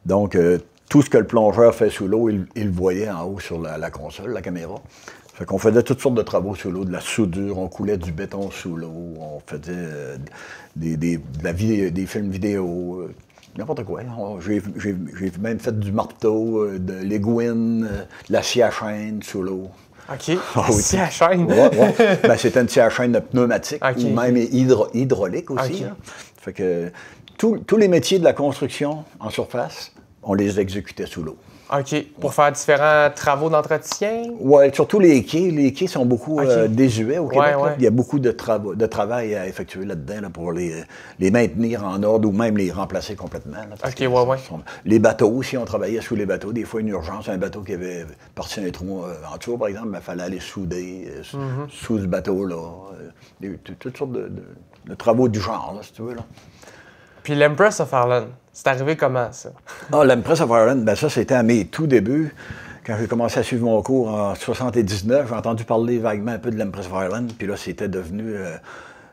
Donc, tout ce que le plongeur fait sous l'eau, il le voyait en haut sur la console, la caméra. Fait qu'on faisait toutes sortes de travaux sous l'eau, de la soudure, on coulait du béton sous l'eau, on faisait des films vidéo, n'importe quoi. J'ai même fait du marteau, de l'aiguine, de la scie à chaîne sous l'eau. OK. Scie à chaîne. Ouais. C'était une scie à chaîne pneumatique ou même hydraulique aussi. Là. Fait que tous les métiers de la construction en surface, on les exécutait sous l'eau. OK. Pour faire différents travaux d'entretien? Oui, surtout les quais. Les quais sont beaucoup désuets au Québec. Il y a beaucoup de travail à effectuer là-dedans là, pour les maintenir en ordre ou même les remplacer complètement. Là, les bateaux aussi, on travaillait sous les bateaux. Des fois, une urgence, un bateau qui avait parti un trou en dessous, par exemple, il fallait aller souder sous ce bateau-là. Toutes sortes de travaux du genre, là, si tu veux. Là. Puis l'Empress of Ireland, c'est arrivé comment, ça? L'Empress of Ireland, ça, c'était à mes tout débuts. Quand j'ai commencé à suivre mon cours en 79, j'ai entendu parler vaguement un peu de l'Empress of Ireland. Puis là, c'était devenu...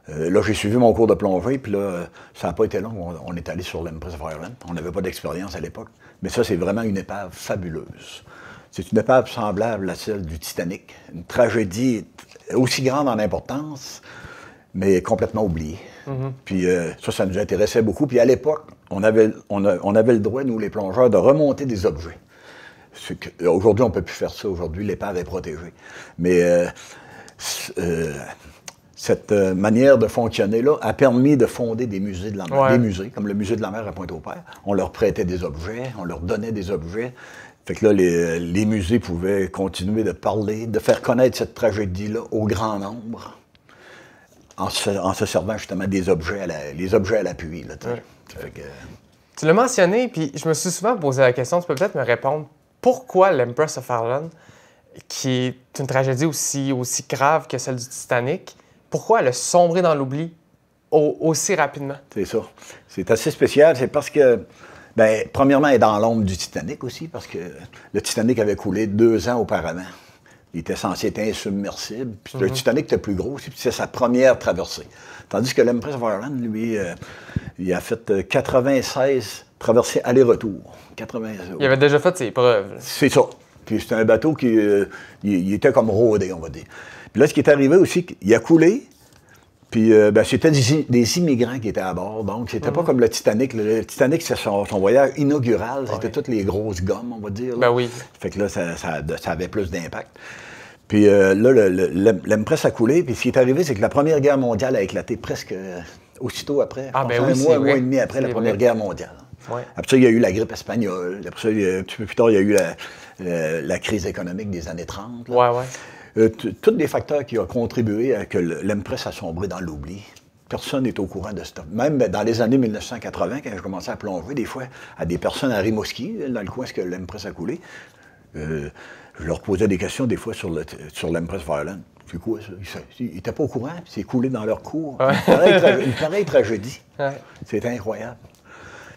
là, j'ai suivi mon cours de plongée. Puis là, ça n'a pas été long. On est allé sur l'Empress of Ireland. On n'avait pas d'expérience à l'époque. Mais ça, c'est vraiment une épave fabuleuse. C'est une épave semblable à celle du Titanic. Une tragédie aussi grande en importance, mais complètement oubliée. Puis ça nous intéressait beaucoup. Puis à l'époque, on avait le droit, nous les plongeurs, de remonter des objets. Aujourd'hui, on ne peut plus faire ça. Aujourd'hui, l'épave est protégée. Mais cette manière de fonctionner-là a permis de fonder des musées de la mer. Des musées, comme le musée de la mer à Pointe-au-Père. On leur prêtait des objets, on leur donnait des objets. Fait que là, les musées pouvaient continuer de parler, de faire connaître cette tragédie-là au grand nombre. en se servant justement des objets les objets à l'appui. Là, Tu l'as mentionné, puis je me suis souvent posé la question, tu peux peut-être me répondre, pourquoi l'Empress of Ireland, qui est une tragédie aussi grave que celle du Titanic, pourquoi elle a sombré dans l'oubli aussi rapidement? C'est ça. C'est assez spécial, c'est parce que, premièrement, elle est dans l'ombre du Titanic aussi, parce que le Titanic avait coulé 2 ans auparavant. Il était censé être insubmersible. Puis le Titanic était plus gros aussi, puis c'est sa première traversée. Tandis que l'Empress of Ireland, lui, il a fait 96 traversées aller-retour. Il avait déjà fait ses preuves. C'est ça. Puis c'était un bateau qui il était comme rodé, on va dire. Puis là, ce qui est arrivé aussi, il a coulé, puis c'était des immigrants qui étaient à bord. Donc, c'était pas comme le Titanic. Le Titanic, c'est son voyage inaugural. C'était toutes les grosses gommes, on va dire. Là. Ben oui. Fait que là, ça avait plus d'impact. Puis là, l'Empress a coulé. Puis ce qui est arrivé, c'est que la Première Guerre mondiale a éclaté presque aussitôt après. Ah, ben oui, un mois et demi après la Première Guerre mondiale. Ouais. Après ça, il y a eu la grippe espagnole. Après ça, un petit peu plus tard, il y a eu la crise économique des années 30. Là. Ouais. Tous des facteurs qui ont contribué à que l'Empress a sombré dans l'oubli. Personne n'est au courant de ça. Même dans les années 1980, quand je commençais à plonger, des fois, à des personnes à Rimouski, dans le coin où l'Empress a coulé, je leur posais des questions des fois sur l'Empress of Ireland. C'est quoi ça? Ils n'étaient pas au courant, c'est coulé dans leur cours. Ouais. Une pareille tragédie. Ouais. C'était incroyable.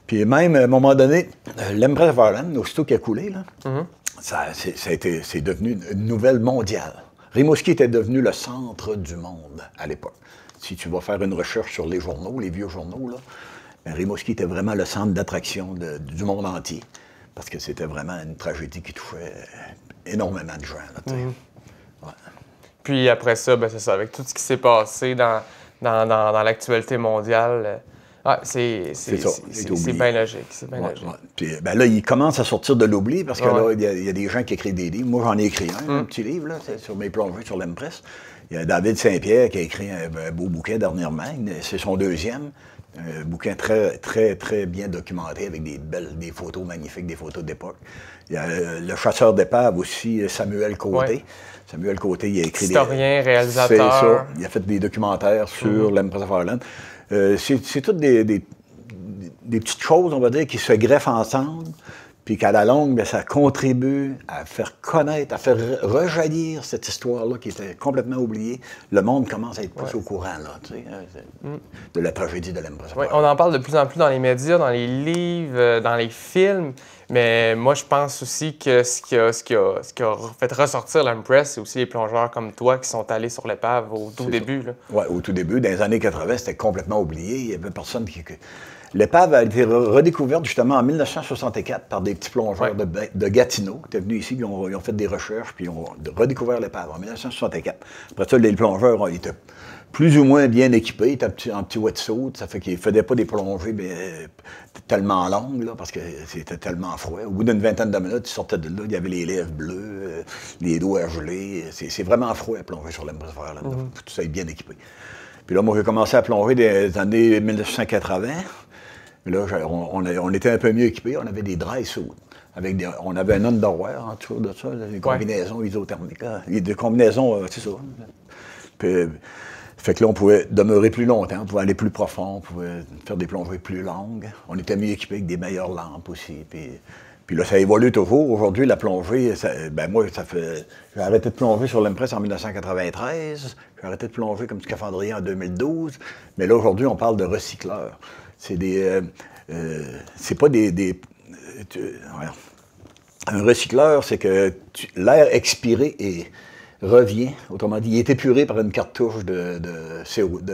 Puis même, à un moment donné, l'Empress of Ireland, aussitôt qu'il a coulé, là, c'est devenu une nouvelle mondiale. Rimouski était devenu le centre du monde à l'époque. Si tu vas faire une recherche sur les journaux, les vieux journaux, là, Rimouski était vraiment le centre d'attraction du monde entier. Parce que c'était vraiment une tragédie qui touchait énormément de gens. Là, ouais. Puis après ça, c'est ça, avec tout ce qui s'est passé dans l'actualité mondiale, c'est bien logique. C'est bien logique. Ouais. Puis, là, il commence à sortir de l'oubli parce que là, il y a des gens qui écrivent des livres. Moi, j'en ai écrit un petit livre là, sur mes plongées sur l'Empress. Il y a David Saint-Pierre qui a écrit un beau bouquin dernièrement. C'est son deuxième. Un bouquin très, très, très bien documenté avec des photos magnifiques, des photos d'époque. Il y a le chasseur d'épave aussi, Samuel Côté. Ouais. Samuel Côté, il a écrit historien, réalisateur. C'est ça. Il a fait des documentaires sur l'Empress of Ireland. C'est toutes des petites choses, on va dire, qui se greffent ensemble, puis qu'à la longue, ça contribue à faire connaître, à faire rejaillir cette histoire-là qui était complètement oubliée. Le monde commence à être plus au courant, là, tu sais, de la tragédie de l'Empress of Ireland. On en parle de plus en plus dans les médias, dans les livres, dans les films, mais moi, je pense aussi que ce qui a fait ressortir l'Empress, c'est aussi les plongeurs comme toi qui sont allés sur l'épave au tout début. Oui, au tout début. Dans les années 80, c'était complètement oublié. Il n'y avait personne qui... L'épave a été redécouverte justement en 1964 par des petits plongeurs de Gatineau qui étaient venus ici, puis ils ont fait des recherches, puis ils ont redécouvert l'épave en 1964. Après ça, les plongeurs étaient plus ou moins bien équipés, ils étaient en petit wetsuit, ça fait qu'ils ne faisaient pas des plongées tellement longues, là, parce que c'était tellement froid. Au bout d'une vingtaine de minutes, ils sortaient de là, il y avait les lèvres bleues, les doigts gelés. C'est vraiment froid à plonger sur l'Empress of Ireland. Tout ça est bien équipé. Puis là, moi, j'ai commencé à plonger dans les années 1980. Mais là, on était un peu mieux équipés. On avait des dry suits. On avait un underwear en dessous de ça, des combinaisons isothermiques. Des combinaisons, c'est ça. Puis, fait que là, on pouvait demeurer plus longtemps, on pouvait aller plus profond, on pouvait faire des plongées plus longues. On était mieux équipés avec des meilleures lampes aussi. Puis là, ça évolue toujours. Aujourd'hui, la plongée, moi, j'ai arrêté de plonger sur l'Empress en 1993. J'ai arrêté de plonger comme scaphandrier en 2012. Mais là, aujourd'hui, on parle de recycleurs. C'est pas un recycleur, c'est que l'air expiré revient. Autrement dit, il est épuré par une cartouche de CO2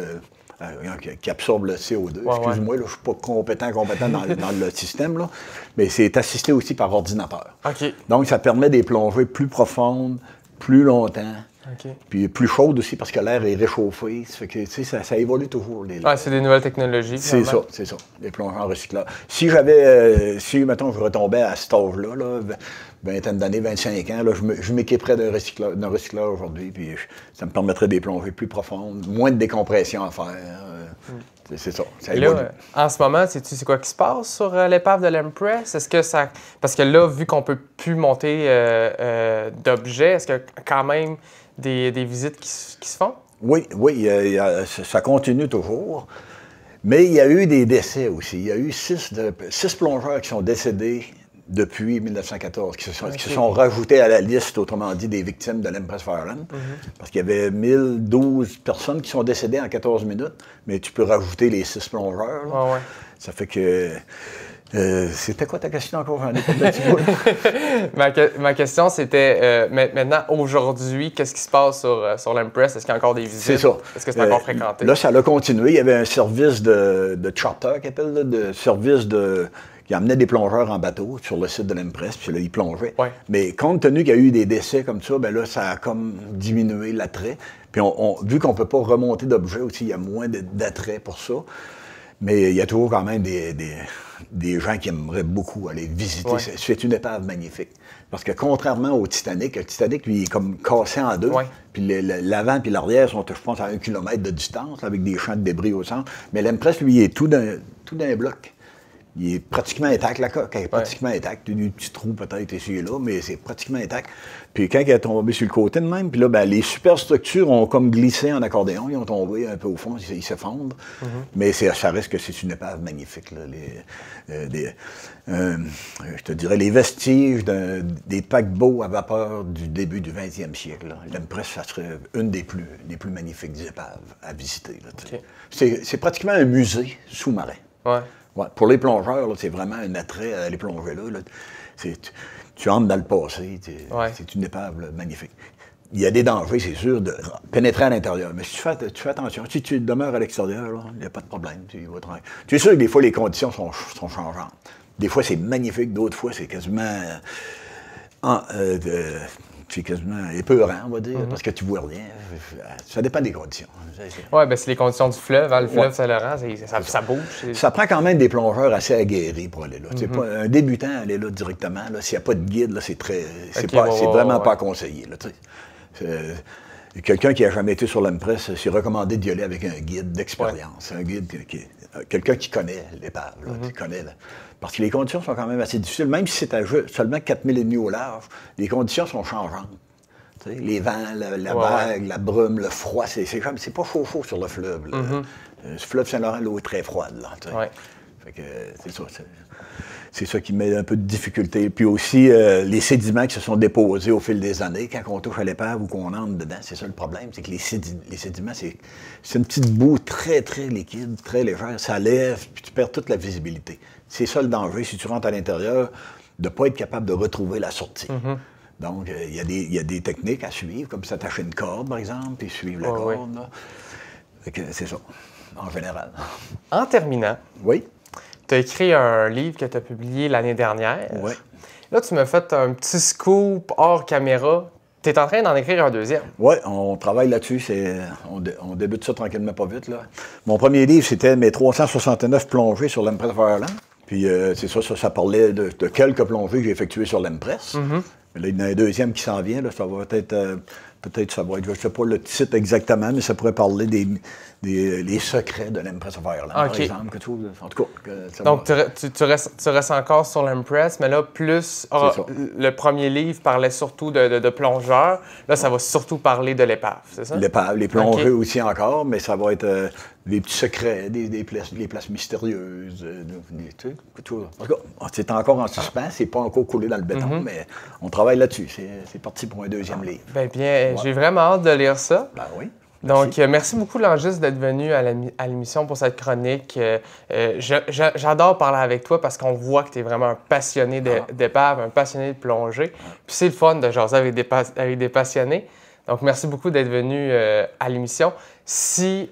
qui absorbe le CO2. Excuse-moi, là, je ne suis pas compétent dans le système, là, mais c'est assisté aussi par ordinateur. Okay. Donc, ça permet des plongées plus profondes, plus longtemps. Okay. Puis plus chaude aussi parce que l'air est réchauffé. Ça fait que, ça évolue toujours. C'est des nouvelles technologies. C'est ça, les plongeurs recycleurs. Si mettons, je retombais à cet âge-là, vingtaine d'années, 25 ans, là, je m'équiperais d'un recycleur aujourd'hui, puis ça me permettrait des plongées plus profondes, moins de décompression à faire. C'est ça. Là, en ce moment, sais-tu c'est quoi qui se passe sur l'épave de l'Empress? Est-ce que ça... Parce que là, vu qu'on ne peut plus monter d'objets, est-ce qu'il y a quand même des visites qui se font? Oui, ça continue toujours. Mais il y a eu des décès aussi. Il y a eu 6 plongeurs qui sont décédés depuis 1914, qui se sont rajoutés à la liste, autrement dit, des victimes de l'Empress Fireland. Parce qu'il y avait 1012 personnes qui sont décédées en 14 minutes, mais tu peux rajouter les 6 plongeurs. Là. Ça fait que... c'était quoi ta question encore? J'en ai pas de petit bout. Ma question, c'était maintenant, aujourd'hui, qu'est-ce qui se passe sur l'Empress? Est-ce qu'il y a encore des visites? C'est ça. Est-ce que c'est encore fréquenté? Là, ça a continué. Il y avait un service de charter, qu'ils appellent, de service qui amenait des plongeurs en bateau sur le site de l'Empress, puis là, ils plongeaient. Mais compte tenu qu'il y a eu des décès comme ça, ben là, ça a comme diminué l'attrait. Puis vu qu'on ne peut pas remonter d'objets aussi, il y a moins d'attrait pour ça. Mais il y a toujours quand même des gens qui aimeraient beaucoup aller visiter. C'est une épave magnifique. Parce que contrairement au Titanic, le Titanic, lui, il est comme cassé en deux. Puis l'avant et l'arrière sont, je pense, à 1 kilomètre de distance, avec des champs de débris au centre. Mais l'Empress, lui, il est tout d'un bloc. Il est pratiquement intact, la coque est pratiquement intacte. Il y a des petits trous peut-être ici et là, mais c'est pratiquement intact. Puis quand il est tombé sur le côté de même, puis là, ben, les superstructures ont comme glissé en accordéon, ils ont tombé un peu au fond, ils se fondent. Mais ça reste que c'est une épave magnifique. Là. Je te dirais, les vestiges des paquebots à vapeur du début du 20e siècle. L'Empress, ça serait une des plus magnifiques épaves à visiter. C'est pratiquement un musée sous-marin. Pour les plongeurs, c'est vraiment un attrait à aller plonger là. Tu entres dans le passé, c'est une épave là, magnifique. Il y a des dangers, c'est sûr, de pénétrer à l'intérieur. Mais si tu fais attention, si tu demeures à l'extérieur, il n'y a pas de problème. Tu es sûr que des fois, les conditions sont changeantes. Des fois, c'est magnifique, d'autres fois, c'est quasiment... c'est quasiment épeurant, on va dire, parce que tu vois rien. Ça dépend des conditions. Oui, bien c'est les conditions du fleuve. Le fleuve Saint-Laurent, ça bouge. Ça prend quand même des plongeurs assez aguerris pour aller là. C'est pas un débutant aller là directement. S'il n'y a pas de guide, c'est vraiment pas conseillé. Quelqu'un qui n'a jamais été sur l'Empress, c'est recommandé d'y aller avec un guide d'expérience. Un guide, quelqu'un qui connaît l'épave, qui connaît... Parce que les conditions sont quand même assez difficiles. Même si c'est à seulement 4000 et demi au large, les conditions sont changeantes. T'sais, les vents, la vague, la brume, le froid, c'est pas chaud sur le fleuve. Le fleuve Saint-Laurent, l'eau est très froide. Fait que c'est ça qui met un peu de difficulté. Puis aussi, les sédiments qui se sont déposés au fil des années, quand on touche à l'épave ou qu'on entre dedans, c'est ça le problème, c'est que les sédiments, c'est une petite boue très, très liquide, très légère. Ça lève, puis tu perds toute la visibilité. C'est ça le danger, si tu rentres à l'intérieur, de ne pas être capable de retrouver la sortie. Donc, il y a des techniques à suivre, comme s'attacher une corde, par exemple, puis suivre la corde. Là. C'est ça, en général. En terminant, tu as écrit un livre que tu as publié l'année dernière. Là, tu m'as fait un petit scoop hors caméra. Tu es en train d'en écrire un deuxième. Oui, on travaille là-dessus. On débute ça tranquillement, pas vite. Là. Mon premier livre, c'était mes 369 plongées sur l'Empress Fireland. Puis c'est ça parlait de quelques plongées que j'ai effectuées sur l'Empress. Mais là, il y en a un deuxième qui s'en vient. Là, ça va peut-être ça va être, je ne sais pas le titre exactement, mais ça pourrait parler des secrets de l'Empress Fireland, par exemple. En tout cas, donc, tu restes encore sur l'Empress, mais là, plus... le premier livre parlait surtout de plongeurs. Là, ça va surtout parler de l'épave, c'est ça? L'épave, les plongées aussi encore, mais ça va être des petits secrets, des places mystérieuses. En tout cas, c'est encore en suspens, c'est pas encore coulé dans le béton, mais on travaille là-dessus. C'est parti pour un deuxième livre. Bien, j'ai vraiment hâte de lire ça. Ben oui. Donc, merci beaucoup, Langis, d'être venu à l'émission pour cette chronique. J'adore parler avec toi parce qu'on voit que tu es vraiment un passionné d'épave, un passionné de plongée. Puis c'est le fun de jaser avec des passionnés. Donc, merci beaucoup d'être venu à l'émission. Si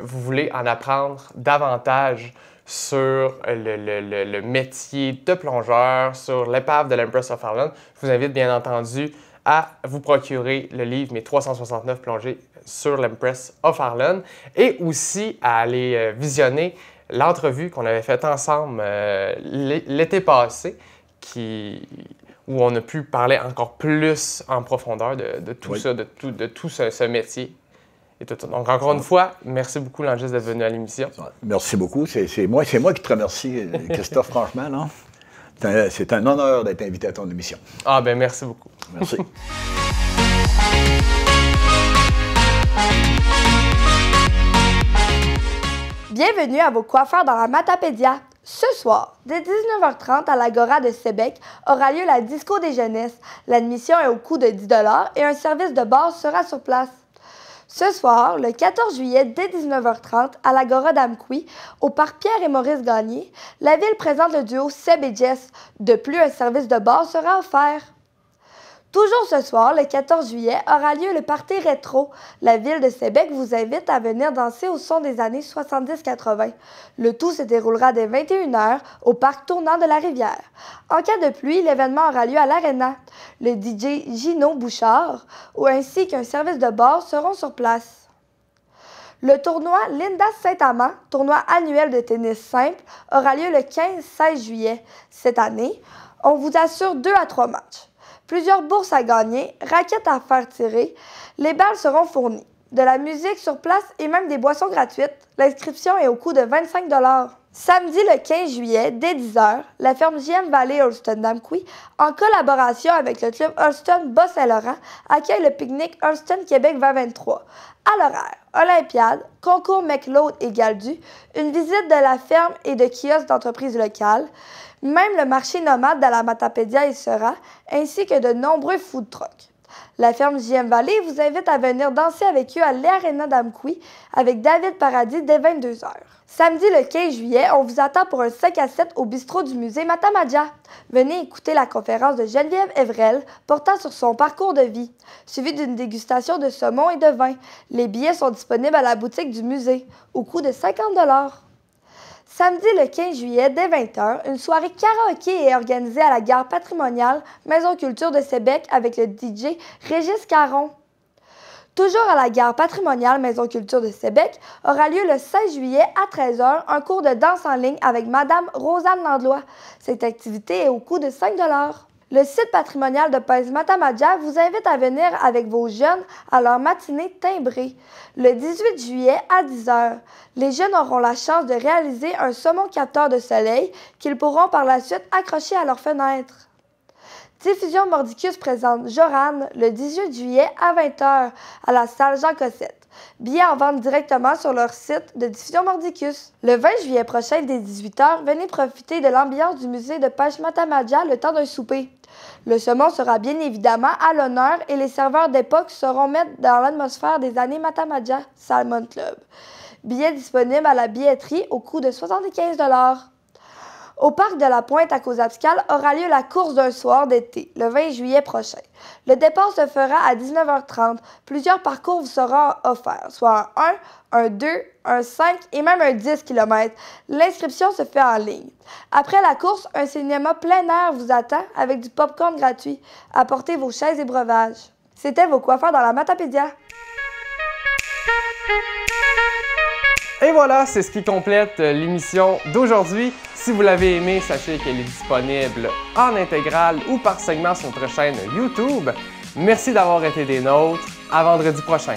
vous voulez en apprendre davantage sur le métier de plongeur, sur l'épave de l'Empress of Ireland, je vous invite bien entendu à vous procurer le livre « Mes 369 plongées sur l'Empress of Ireland » et aussi à aller visionner l'entrevue qu'on avait faite ensemble l'été passé, où on a pu parler encore plus en profondeur de tout ça, de tout ce métier. Et tout ça. Donc, encore une fois, merci beaucoup, Langis, d'être venu à l'émission. Merci beaucoup. C'est moi qui te remercie, Christophe, franchement. Non? C'est un honneur d'être invité à ton émission. Ah, ben merci beaucoup. Merci. Bienvenue à vos coiffeurs dans la Matapédia. Ce soir, dès 19h30 à l'Agora de Sébec, aura lieu la Disco des Jeunesses. L'admission est au coût de 10 $ et un service de base sera sur place. Ce soir, le 14 juillet, dès 19h30, à l'Agora d'Amqui, au parc Pierre et Maurice Gagné, la ville présente le duo Seb et Jess. De plus, un service de base sera offert. Toujours ce soir, le 14 juillet, aura lieu le party rétro. La ville de Sébec vous invite à venir danser au son des années 70-80. Le tout se déroulera dès 21 h au parc tournant de la Rivière. En cas de pluie, l'événement aura lieu à l'Arena. Le DJ Gino Bouchard ainsi qu'un service de bar seront sur place. Le tournoi Linda Saint-Amand, tournoi annuel de tennis simple, aura lieu le 15-16 juillet. Cette année, on vous assure 2 à 3 matchs. Plusieurs bourses à gagner, raquettes à faire tirer, les balles seront fournies. De la musique sur place et même des boissons gratuites. L'inscription est au coût de 25 $. Samedi le 15 juillet, dès 10 h, la ferme JM Valley Holston d'Amqui, en collaboration avec le club Holston Bas-Saint-Laurent, accueille le pique-nique Holston Québec 2023. À l'horaire, Olympiade, concours McLeod et Galdu, une visite de la ferme et de kiosques d'entreprises locales, même le marché nomade de la Matapédia y sera, ainsi que de nombreux food trucks. La ferme JM Valley vous invite à venir danser avec eux à l'Arena d'Amqui avec David Paradis dès 22 h. Samedi le 15 juillet, on vous attend pour un 5 à 7 au bistrot du musée Matamadia. Venez écouter la conférence de Geneviève Evrel portant sur son parcours de vie, suivie d'une dégustation de saumon et de vin. Les billets sont disponibles à la boutique du musée, au coût de 50 $. Samedi le 15 juillet, dès 20 h, une soirée karaoké est organisée à la gare patrimoniale Maison Culture de Sébec avec le DJ Régis Caron. Toujours à la gare patrimoniale Maison Culture de Sébec, aura lieu le 16 juillet à 13 h un cours de danse en ligne avec Madame Rosanne Landlois. Cette activité est au coût de 5 $. Le site patrimonial de Painsmatamaja vous invite à venir avec vos jeunes à leur matinée timbrée. Le 18 juillet à 10 h, les jeunes auront la chance de réaliser un saumon capteur de soleil qu'ils pourront par la suite accrocher à leur fenêtre. Diffusion Mordicus présente Joran le 18 juillet à 20 h à la salle Jean Cossette. Billets en vente directement sur leur site de Diffusion Mordicus. Le 20 juillet prochain, dès 18 h, venez profiter de l'ambiance du musée de pêche Matamaja le temps d'un souper. Le saumon sera bien évidemment à l'honneur et les serveurs d'époque sauront mettre dans l'atmosphère des années Matamaja Salmon Club. Billets disponibles à la billetterie au coût de 75 $. Au parc de la Pointe à Cozapscal aura lieu la course d'un soir d'été, le 20 juillet prochain. Le départ se fera à 19h30. Plusieurs parcours vous seront offerts, soit un 1, un 2, un 5 et même un 10 km. L'inscription se fait en ligne. Après la course, un cinéma plein air vous attend avec du popcorn gratuit. Apportez vos chaises et breuvages. C'était vos coiffeurs dans la Matapédia. Et voilà, c'est ce qui complète l'émission d'aujourd'hui. Si vous l'avez aimé, sachez qu'elle est disponible en intégrale ou par segment sur notre chaîne YouTube. Merci d'avoir été des nôtres. À vendredi prochain.